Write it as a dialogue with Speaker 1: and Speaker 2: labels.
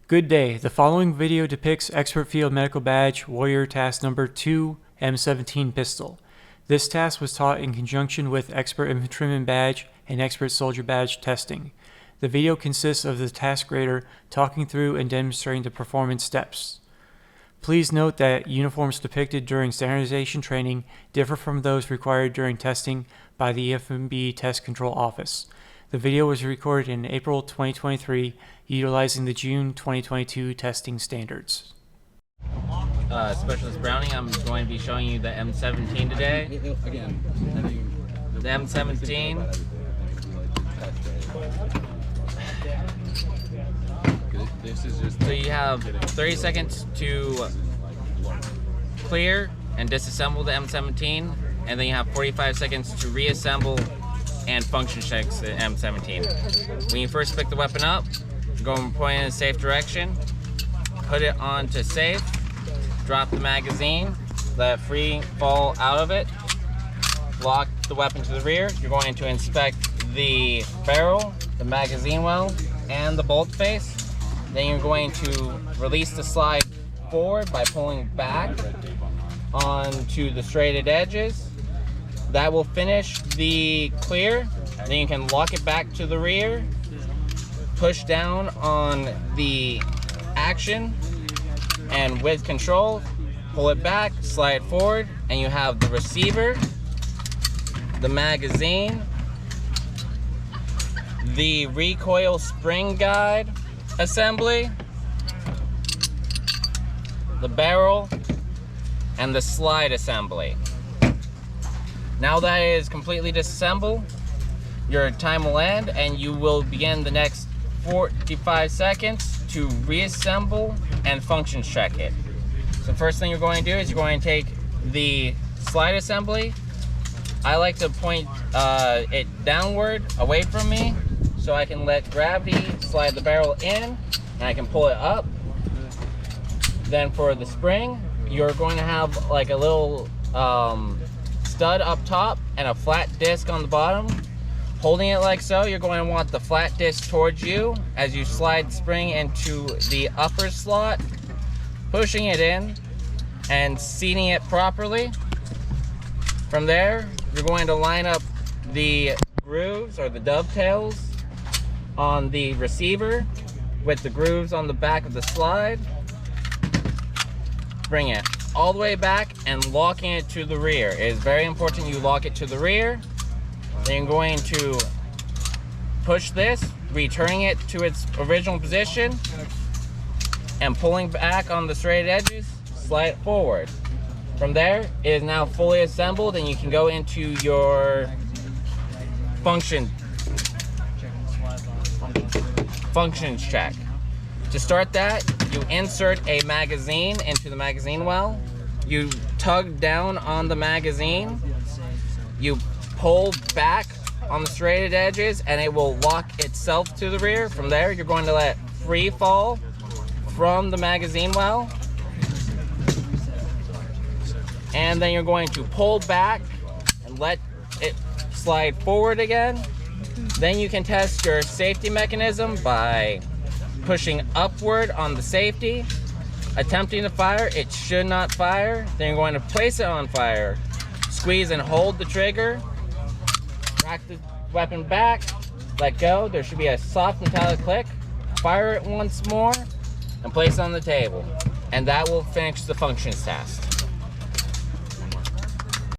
Speaker 1: Good day. The following video depicts Expert Field Medical Badge Warrior Task Number 2 M17 Pistol. This task was taught in conjunction with Expert Infantryman Badge and Expert Soldier Badge testing. The video consists of the task grader talking through and demonstrating the performance steps. Please note that uniforms depicted during standardization training differ from those required during testing by the EFMB Test Control Office. The video was recorded in April 2023, utilizing the June 2022 testing standards.
Speaker 2: Specialist Browning, I'm going to be showing you the M17 today. The M17. So you have 30 seconds to clear and disassemble the M17, and then you have 45 seconds to reassemble and function checks the M17. When you first pick the weapon up, go and point in a safe direction, put it onto safe, drop the magazine, let it free fall out of it, lock the weapon to the rear. You're going to inspect the barrel, the magazine well, and the bolt face. Then you're going to release the slide forward by pulling back onto the straighted edges. That will finish the clear. Then you can lock it back to the rear, push down on the action, and with control, pull it back, slide forward, and you have the receiver, the magazine, the recoil spring guide assembly, the barrel, and the slide assembly. Now that it is completely disassembled, your time will end and you will begin the next 45 seconds to reassemble and function check it. So first thing you're going to do is you're going to take the slide assembly. I like to point it downward away from me so I can let gravity slide the barrel in and I can pull it up. Then for the spring, you're going to have like a little stud up top and a flat disc on the bottom. Holding it like so, you're going to want the flat disc towards you as you slide spring into the upper slot, pushing it in and seating it properly. From there, you're going to line up the grooves or the dovetails on the receiver with the grooves on the back of the slide. Bring it all the way back and locking it to the rear. It is very important you lock it to the rear. Then you're going to push this, returning it to its original position, and pulling back on the straight edges, slide it forward. From there, it is now fully assembled and you can go into your functions check. To start that, you insert a magazine into the magazine well. You tug down on the magazine. You pull back on the straighted edges and it will lock itself to the rear. From there, you're going to let free fall from the magazine well. And then you're going to pull back and let it slide forward again. Then you can test your safety mechanism by pushing upward on the safety, attempting to fire. It should not fire. Then you're going to place it on fire. Squeeze and hold the trigger. Rack the weapon back. Let go. There should be a soft metallic click. Fire it once more and place it on the table. And that will finish the functions task.